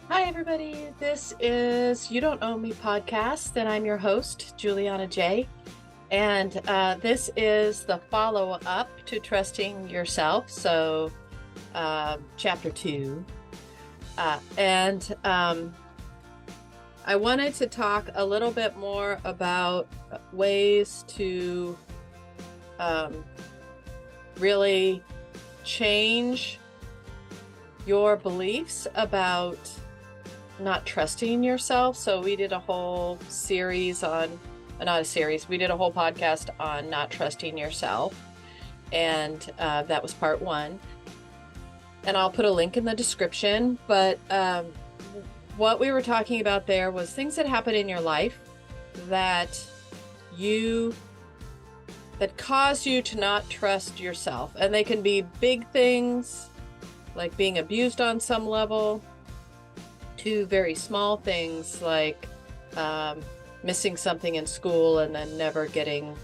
Hi, everybody. This is You Don't Owe Me Podcast, and I'm your host, Juliana J. And this is the follow-up to Trusting Yourself, so Chapter 2. I wanted to talk a little bit more about ways to really change your beliefs about not trusting yourself. So we did a whole series on, not a series, we did a whole podcast on not trusting yourself. And that was part 1. And I'll put a link in the description. But what we were talking about there was things that happen in your life that cause you to not trust yourself. And they can be big things, like being abused on some level, to very small things like missing something in school and then never getting,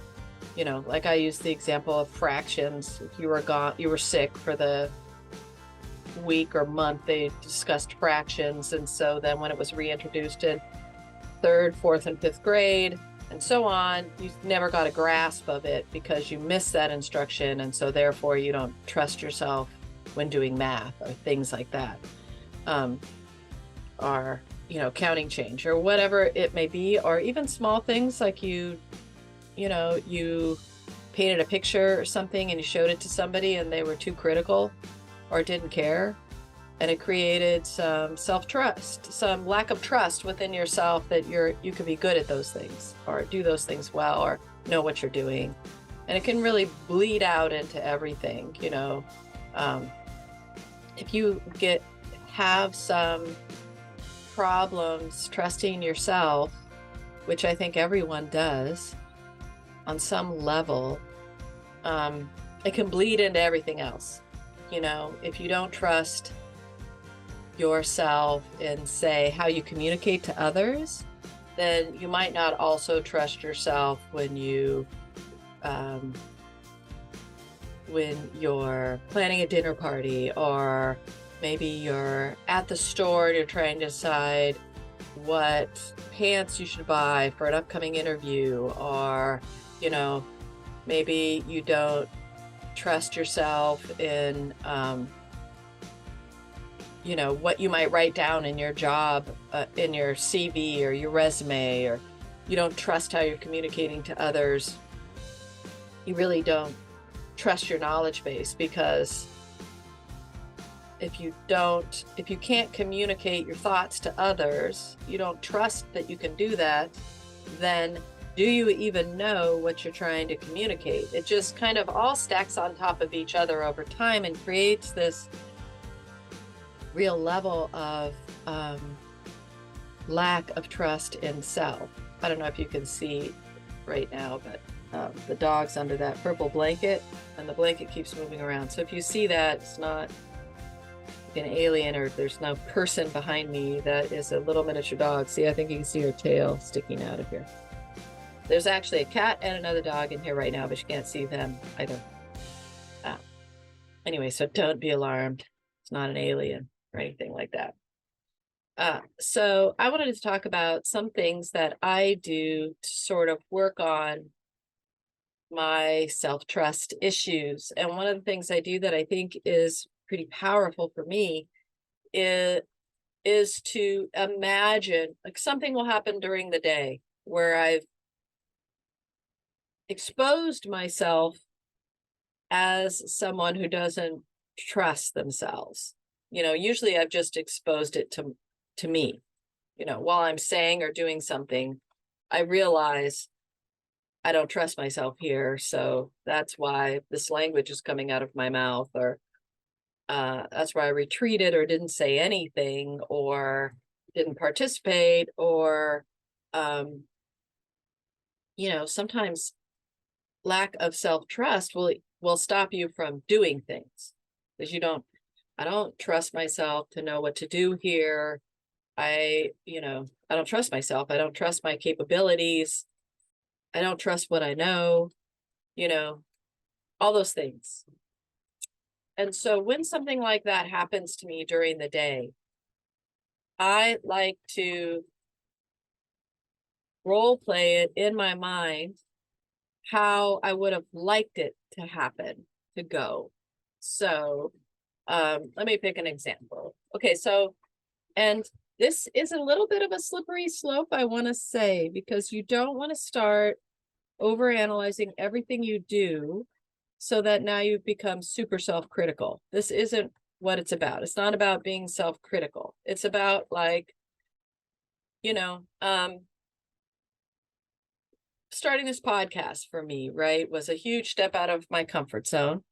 like I used the example of fractions. If you were sick for the week or month, they discussed fractions. And so then when it was reintroduced in 3rd, 4th, and 5th grade, and so on, you never got a grasp of it because you missed that instruction. And so therefore you don't trust yourself when doing math or things like that. Or counting change or whatever it may be, or even small things like you painted a picture or something and you showed it to somebody and they were too critical or didn't care, and it created some self-trust, some lack of trust within yourself that you could be good at those things or do those things well or know what you're doing. And it can really bleed out into everything. If you have some problems trusting yourself, which I think everyone does on some level, it can bleed into everything else. If you don't trust yourself in, say, how you communicate to others, then you might not also trust yourself when you're planning a dinner party, or maybe you're at the store and you're trying to decide what pants you should buy for an upcoming interview, or, maybe you don't trust yourself in, what you might write down in your job, in your CV or your resume, or you don't trust how you're communicating to others. You really don't trust your knowledge base, because if you can't communicate your thoughts to others, you don't trust that you can do that, then do you even know what you're trying to communicate? It just kind of all stacks on top of each other over time and creates this real level of lack of trust in self. I don't know if you can see right now, but the dog's under that purple blanket and the blanket keeps moving around. So if you see that, it's not an alien, or there's no person behind me. That is a little miniature dog. See, I think you can see her tail sticking out of here. There's actually a cat and another dog in here right now, but you can't see them either. Anyway, so don't be alarmed. It's not an alien or anything like that. So I wanted to talk about some things that I do to sort of work on my self-trust issues. And one of the things I do that I think is pretty powerful for me is to imagine, like, something will happen during the day where I've exposed myself as someone who doesn't trust themselves. Usually I've just exposed it to me. While I'm saying or doing something, I realize I don't trust myself here. So that's why this language is coming out of my mouth, or that's why I retreated or didn't say anything or didn't participate, or, sometimes lack of self-trust will stop you from doing things, because I don't trust myself to know what to do here. I don't trust myself. I don't trust my capabilities. I don't trust what I know, all those things. And so when something like that happens to me during the day, I like to role play it in my mind how I would have liked it to happen, to go. So let me pick an example. Okay, so, and this is a little bit of a slippery slope, I want to say, because you don't want to start overanalyzing everything you do so that now you've become super self-critical. This isn't what it's about. It's not about being self-critical. It's about, like, you know, starting this podcast for me, right, was a huge step out of my comfort zone.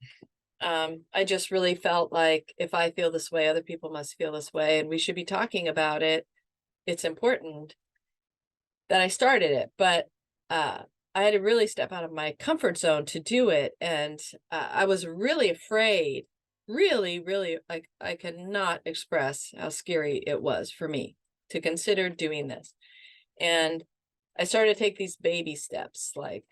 I just really felt like if I feel this way, other people must feel this way, and we should be talking about it. It's important that I started it, but I had to really step out of my comfort zone to do it. And I was really afraid, really, like, I cannot express how scary it was for me to consider doing this. And I started to take these baby steps, like,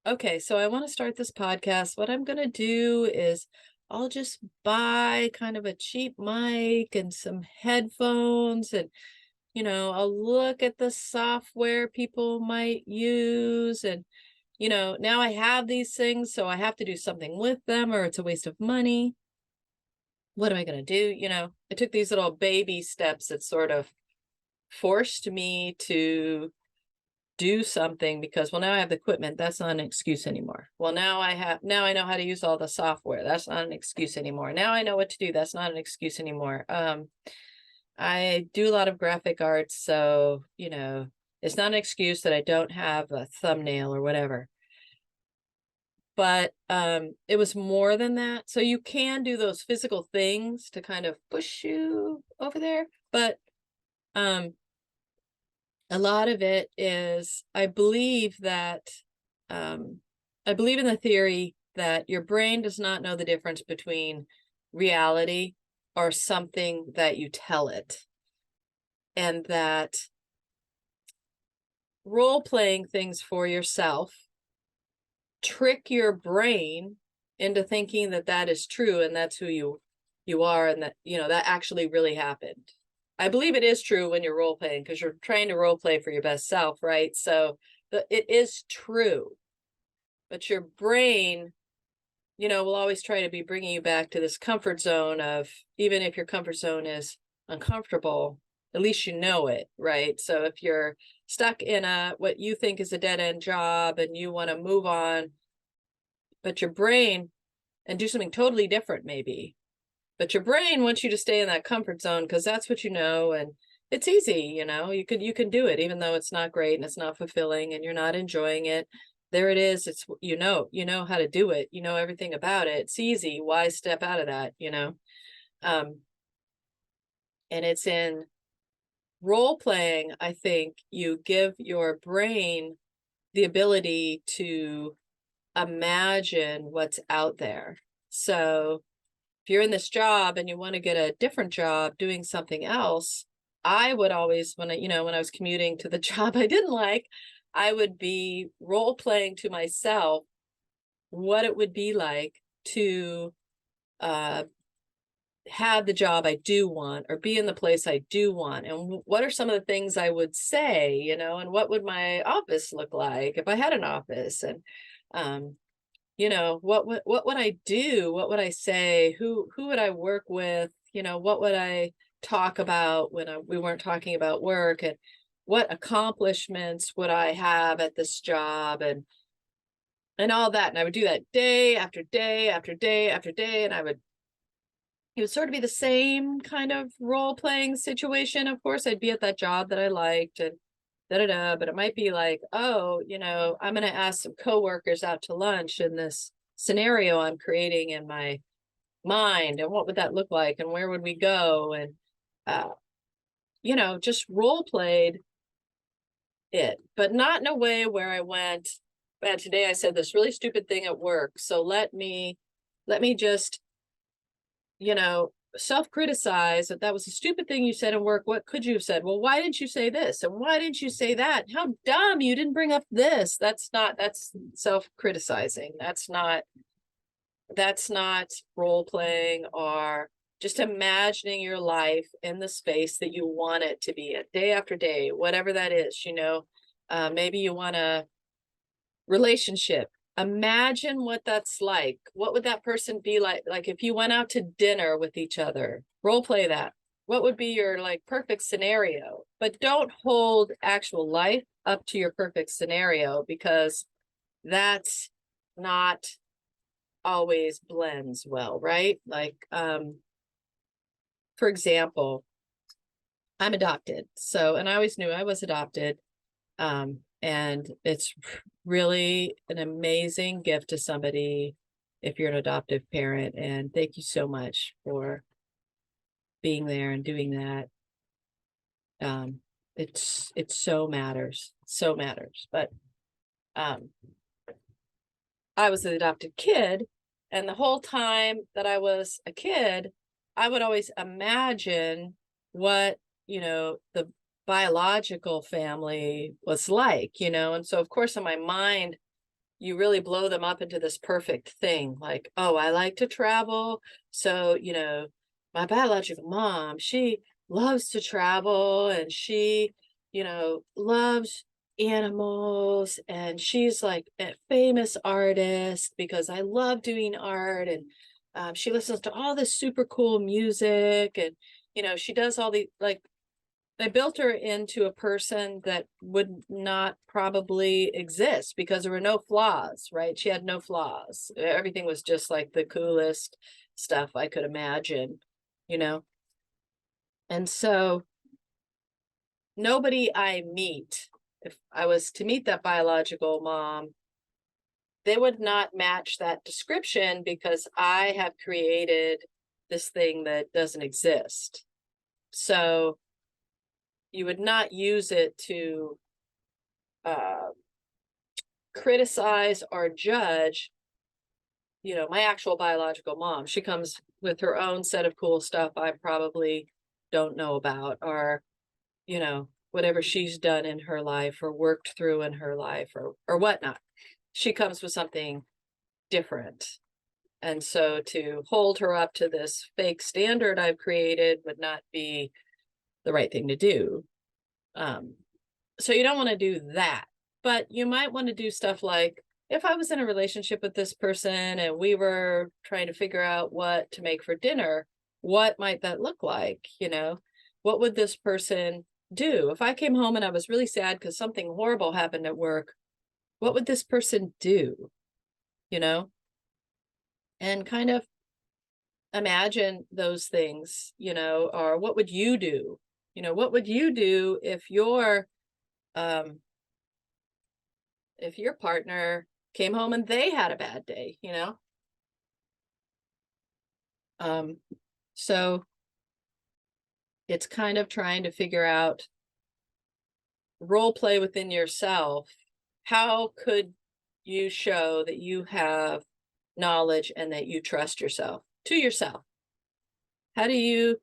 okay, so I want to start this podcast. What I'm going to do is I'll just buy kind of a cheap mic and some headphones, and, I'll look at the software people might use. And, now I have these things, so I have to do something with them or it's a waste of money. What am I going to do? I took these little baby steps that sort of forced me to do something because, well, now I have the equipment. That's not an excuse anymore. Well, now I know how to use all the software. That's not an excuse anymore. Now I know what to do. That's not an excuse anymore. I do a lot of graphic arts, so, it's not an excuse that I don't have a thumbnail or whatever. But it was more than that. So you can do those physical things to kind of push you over there. But a lot of it is, I believe in the theory that your brain does not know the difference between reality or something that you tell it. And that role-playing things for yourself trick your brain into thinking that that is true and that's who you are, and that, that actually really happened. I believe it is true when you're role playing because you're trying to role play for your best self, right? So it is true, but your brain, will always try to be bringing you back to this comfort zone of, even if your comfort zone is uncomfortable, at least you know it, right? So if you're stuck in what you think is a dead-end job and you want to move on, but your brain, and do something totally different maybe, but your brain wants you to stay in that comfort zone because that's what you know, and it's easy, you can do it even though it's not great and it's not fulfilling and you're not enjoying it. There it is. It's, you know how to do it. You know everything about it. It's easy. Why step out of that, and it's in role playing, I think you give your brain the ability to imagine what's out there. So if you're in this job and you want to get a different job doing something else, I would always, when I was commuting to the job I didn't like, I would be role playing to myself what it would be like to have the job I do want or be in the place I do want, and what are some of the things I would say, and what would my office look like if I had an office, and what would I do? What would I say? Who would I work with? What would I talk about when we weren't talking about work? And what accomplishments would I have at this job? And all that. And I would do that day after day after day after day. And it would sort of be the same kind of role-playing situation. Of course, I'd be at that job that I liked and but it might be like, oh, I'm going to ask some coworkers out to lunch in this scenario I'm creating in my mind, and what would that look like, and where would we go, and just role played it, but not in a way where I went, man, today I said this really stupid thing at work, so let me just self-criticize that was a stupid thing you said at work. What could you have said? Well, why didn't you say this? And why didn't you say that? How dumb, you didn't bring up this. That's self-criticizing. That's not role playing or just imagining your life in the space that you want it to be at, day after day, whatever that is, maybe you want a relationship. Imagine what that's like. What would that person be like? Like if you went out to dinner with each other, role play that. What would be your like perfect scenario? But don't hold actual life up to your perfect scenario, because that's not always blends well, right? Like, for example, I'm adopted. So, and I always knew I was adopted. And it's really an amazing gift to somebody if you're an adoptive parent. And thank you so much for being there and doing that. It so matters, so matters. But I was an adopted kid, and the whole time that I was a kid, I would always imagine what, the biological family was like, and so of course in my mind, you really blow them up into this perfect thing, like, oh, I like to travel, so my biological mom, she loves to travel, and she loves animals, and she's like a famous artist because I love doing art, and she listens to all this super cool music, and she does all the like. They built her into a person that would not probably exist because there were no flaws, right? She had no flaws. Everything was just like the coolest stuff I could imagine, you know? And so nobody I meet, if I was to meet that biological mom, they would not match that description because I have created this thing that doesn't exist. So you would not use it to criticize or judge, my actual biological mom. She comes with her own set of cool stuff I probably don't know about, or, whatever she's done in her life or worked through in her life, or whatnot. She comes with something different. And so to hold her up to this fake standard I've created would not be the right thing to do. So you don't want to do that, but you might want to do stuff like, if I was in a relationship with this person and we were trying to figure out what to make for dinner, what might that look like? What would this person do? If I came home and I was really sad because something horrible happened at work, what would this person do? And kind of imagine those things, or what would you do? What would you do if your partner came home and they had a bad day, so it's kind of trying to figure out, role play within yourself. How could you show that you have knowledge and that you trust yourself to yourself? How do you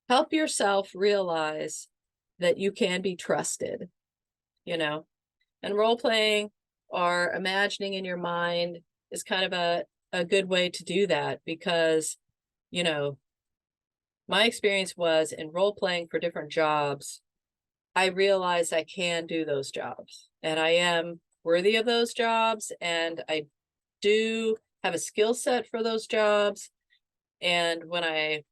help yourself realize that you can be trusted, and role playing or imagining in your mind is kind of a good way to do that, because, my experience was in role playing for different jobs, I realized I can do those jobs and I am worthy of those jobs, and I do have a skill set for those jobs. And when I,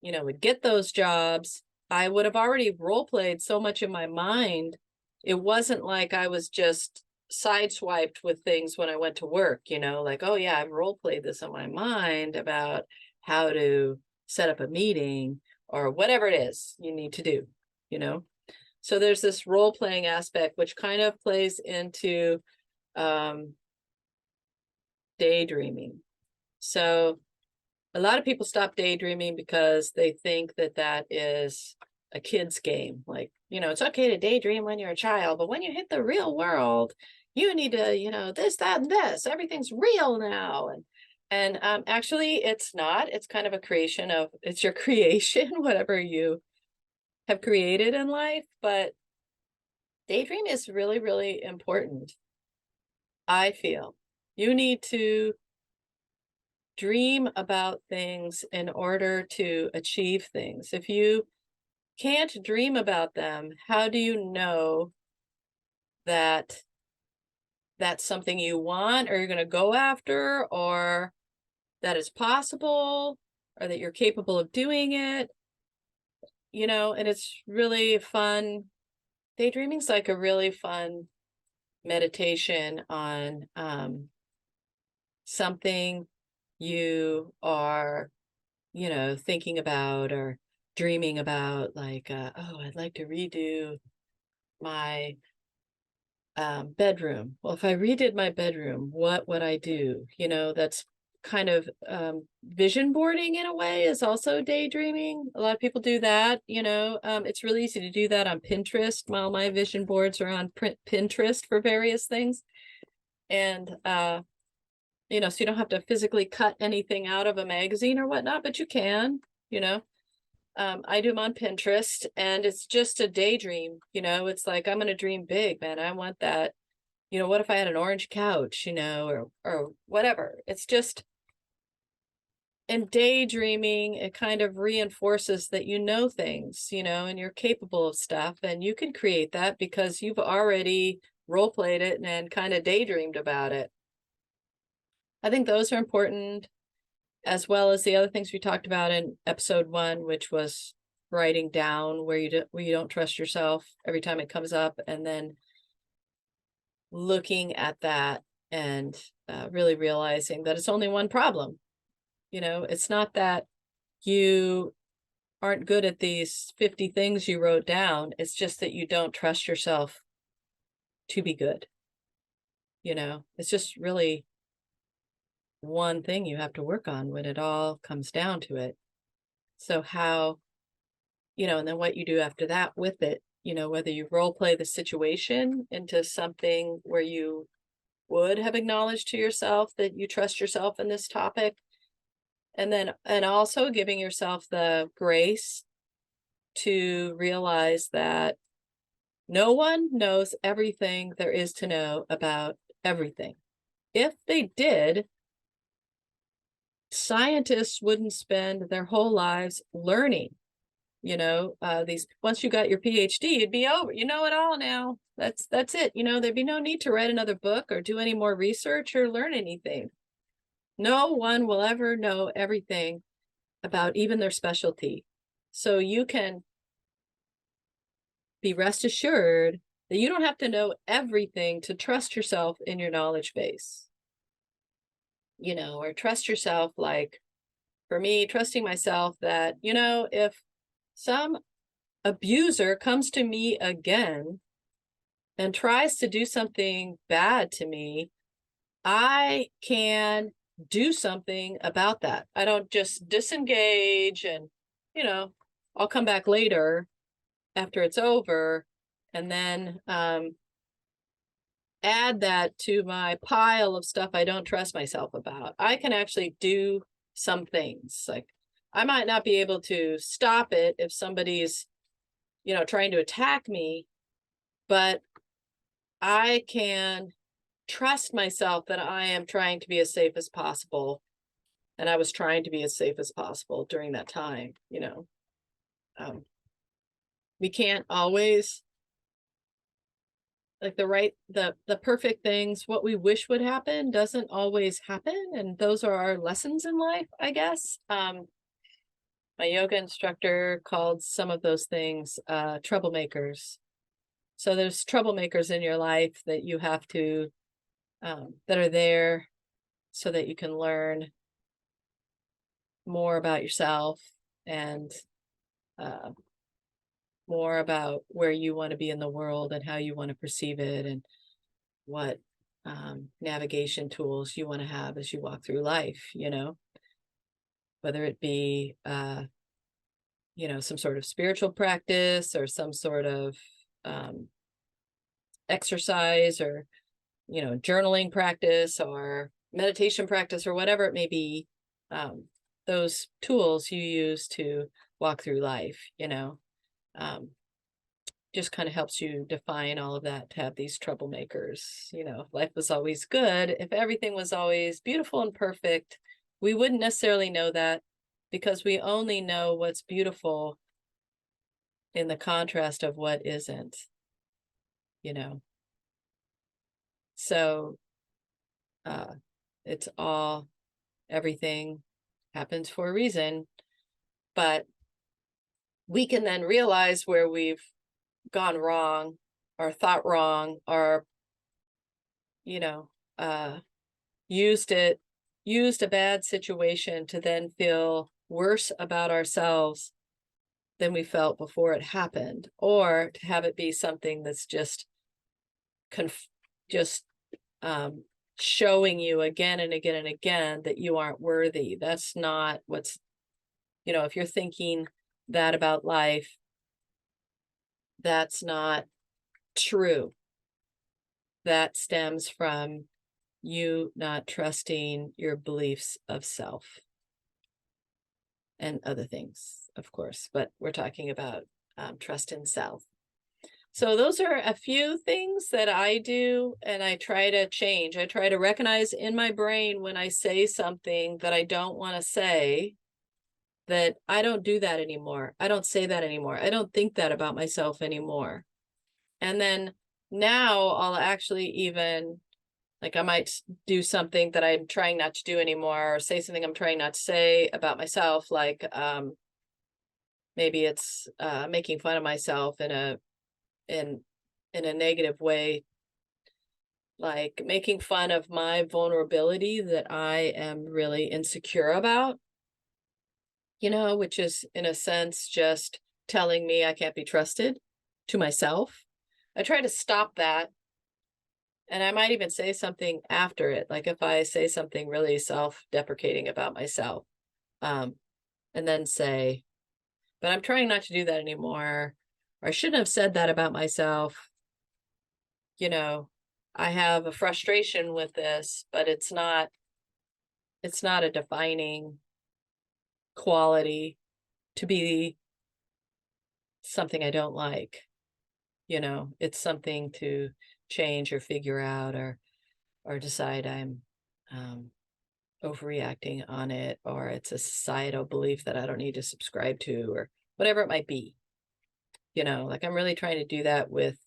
would get those jobs, I would have already role played so much in my mind. It wasn't like I was just sideswiped with things when I went to work, like, oh yeah, I've role played this in my mind about how to set up a meeting or whatever it is you need to do, So there's this role playing aspect, which kind of plays into daydreaming. So a lot of people stop daydreaming because they think that that is a kid's game. Like, it's okay to daydream when you're a child, but when you hit the real world, you need to, this, that, and this, everything's real now. And actually it's not, it's kind of a creation of, it's your creation, whatever you have created in life. But daydream is really, really important. I feel you need to dream about things in order to achieve things. If you can't dream about them, how do you know that that's something you want or you're going to go after, or that it's possible, or that you're capable of doing it? And it's really fun. Daydreaming's like a really fun meditation on something you are, thinking about or dreaming about, like, oh, I'd like to redo my bedroom. Well, if I redid my bedroom, what would I do? That's kind of vision boarding in a way, is also daydreaming. A lot of people do that. It's really easy to do that on Pinterest. While my vision boards are on Pinterest for various things. And, so you don't have to physically cut anything out of a magazine or whatnot, but you can, I do them on Pinterest, and it's just a daydream. It's like, I'm going to dream big, man. I want that. What if I had an orange couch, or whatever. It's just, in daydreaming, it kind of reinforces that things, and you're capable of stuff, and you can create that because you've already role played it and kind of daydreamed about it. I think those are important, as well as the other things we talked about in episode 1, which was writing down where you don't trust yourself every time it comes up, and then looking at that and really realizing that it's only one problem. It's not that you aren't good at these 50 things you wrote down. It's just that you don't trust yourself to be good. It's just really one thing you have to work on when it all comes down to it. So how, and then what you do after that with it, whether you role play the situation into something where you would have acknowledged to yourself that you trust yourself in this topic, and also giving yourself the grace to realize that no one knows everything there is to know about everything. If they did, scientists wouldn't spend their whole lives learning. Once you got your PhD, it'd be over. You know it all now. That's it. There'd be no need to write another book or do any more research or learn anything. No one will ever know everything about even their specialty. So you can be rest assured that you don't have to know everything to trust yourself in your knowledge base. Or trust yourself, like for me, trusting myself that, if some abuser comes to me again and tries to do something bad to me, I can do something about that. I don't just disengage and, I'll come back later after it's over and then add that to my pile of stuff I don't trust myself about. I can actually do some things. Like, I might not be able to stop it if somebody's, trying to attack me, but I can trust myself that I am trying to be as safe as possible. And I was trying to be as safe as possible during that time. We can't always, like, the perfect things, what we wish would happen doesn't always happen. And those are our lessons in life, I guess. My yoga instructor called some of those things troublemakers. So there's troublemakers in your life that you have to, that are there so that you can learn more about yourself and more about where you want to be in the world and how you want to perceive it, and what navigation tools you want to have as you walk through life, whether it be, some sort of spiritual practice or some sort of exercise, or, journaling practice or meditation practice, or whatever it may be. Those tools you use to walk through life, just kind of helps you define all of that, to have these troublemakers. If life was always good, if everything was always beautiful and perfect, We wouldn't necessarily know that because we only know what's beautiful in the contrast of what isn't, you know. So it's all, everything happens for a reason, but we can then realize where we've gone wrong or thought wrong or, you know, used a bad situation to then feel worse about ourselves than we felt before it happened, or to have it be something that's just showing you again and again and again that you aren't worthy. That's not what's, if you're thinking that about life, that's not true. That stems from you not trusting your beliefs of self and other things, of course, but we're talking about trust in self. So those are a few things that I do, and I try to change. I try to recognize in my brain when I say something that I don't want to say, that I don't do that anymore. I don't say that anymore. I don't think that about myself anymore. And then now I'll actually even, like, I might do something that I'm trying not to do anymore, or say something I'm trying not to say about myself, like maybe it's making fun of myself in a negative way, like making fun of my vulnerability that I am really insecure about, which is in a sense just telling me I can't be trusted to myself. I try to stop that. And I might even say something after it, like if I say something really self-deprecating about myself, and then say, but I'm trying not to do that anymore, or I shouldn't have said that about myself. I have a frustration with this, but it's not a defining quality to be something I don't like. It's something to change or figure out, or decide I'm overreacting on it, or it's a societal belief that I don't need to subscribe to, or whatever it might be. Like I'm really trying to do that with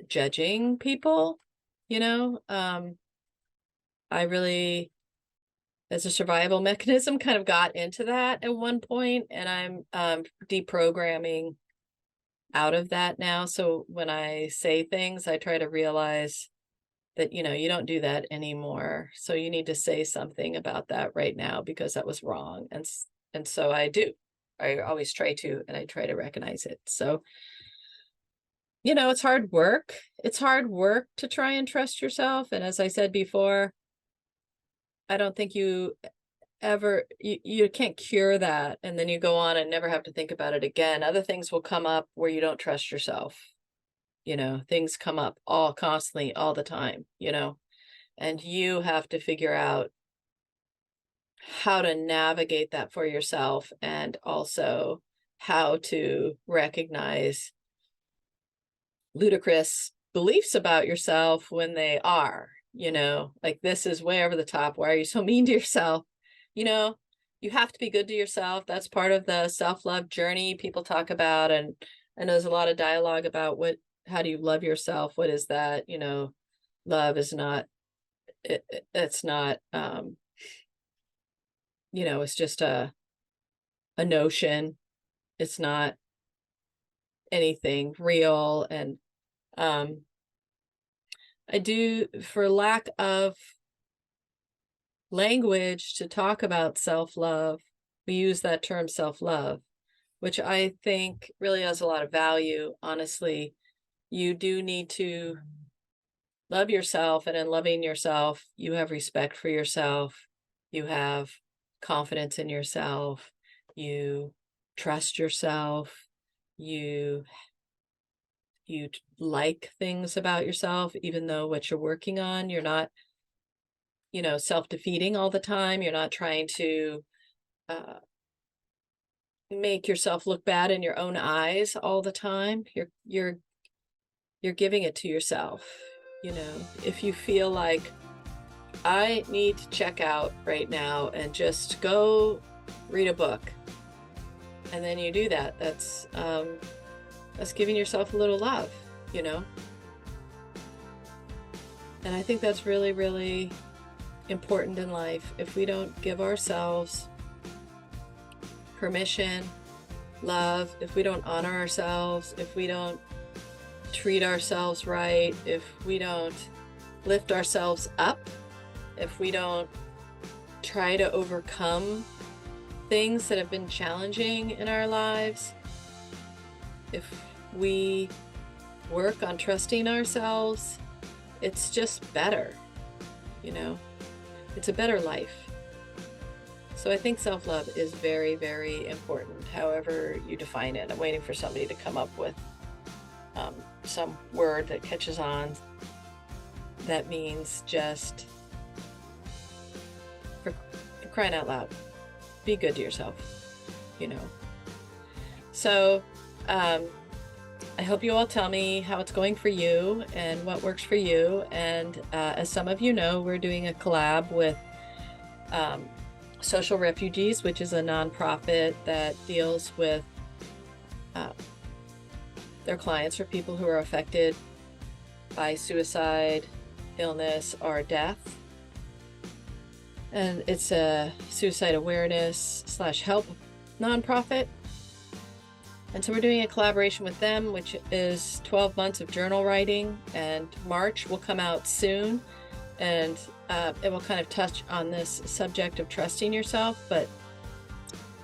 judging people. I really, as a survival mechanism, kind of got into that at one point, and I'm deprogramming out of that now. So when I say things, I try to realize that, you don't do that anymore. So you need to say something about that right now because that was wrong. And so I do. I always try to, and I try to recognize it. So, it's hard work. It's hard work to try and trust yourself. And as I said before, I don't think you can't cure that and then you go on and never have to think about it again. Other things will come up where you don't trust yourself. Things come up constantly, all the time, and you have to figure out how to navigate that for yourself, and also how to recognize ludicrous beliefs about yourself when they are, like, this is way over the top. Why are you so mean to yourself? You have to be good to yourself. That's part of the self-love journey people talk about. And there's a lot of dialogue about how do you love yourself? What is that? Love is not, it's not, it's just a notion. It's not anything real. And I do, for lack of language to talk about self-love, we use that term self-love, which I think really has a lot of value. Honestly, you do need to love yourself, and in loving yourself, you have respect for yourself, you have confidence in yourself, you trust yourself, you like things about yourself, even though what you're working on, you're not self-defeating all the time. You're not trying to make yourself look bad in your own eyes all the time. You're giving it to yourself. If you feel like I need to check out right now and just go read a book. And then you do that. That's giving yourself a little love, you know? And I think that's really, really important in life. If we don't give ourselves permission, love, if we don't honor ourselves, if we don't treat ourselves right, if we don't lift ourselves up, if we don't try to overcome things that have been challenging in our lives, if we work on trusting ourselves, it's just better, you know? It's a better life. So I think self-love is very, very important, however you define it. I'm waiting for somebody to come up with some word that catches on that means just, for crying out loud, be good to yourself, you know? So I hope you all tell me how it's going for you and what works for you. And as some of you know, we're doing a collab with Social Refugees, which is a nonprofit that deals with their clients or people who are affected by suicide, illness, or death. And it's a suicide awareness / help nonprofit. And so we're doing a collaboration with them, which is 12 months of journal writing, and March will come out soon. And it will kind of touch on this subject of trusting yourself, but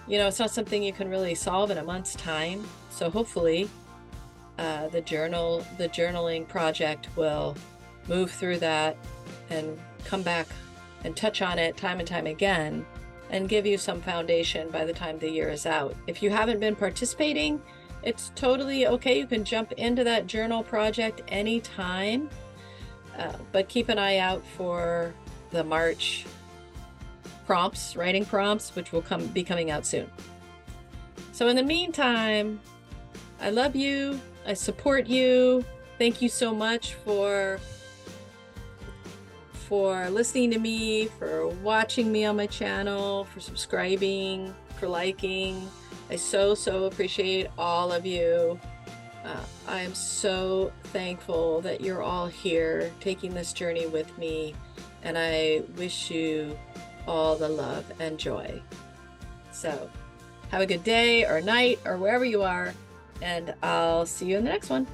you know, it's not something you can really solve in a month's time. So hopefully the journaling project will move through that and come back and touch on it time and time again and give you some foundation by the time the year is out. If you haven't been participating, it's totally okay. You can jump into that journal project anytime, but keep an eye out for the March prompts, writing prompts, which will be coming out soon. So in the meantime, I love you. I support you. Thank you so much for listening to me, for watching me on my channel, for subscribing, for liking. I so appreciate all of you. I am so thankful that you're all here taking this journey with me, and I wish you all the love and joy. So have a good day or night or wherever you are, and I'll see you in the next one.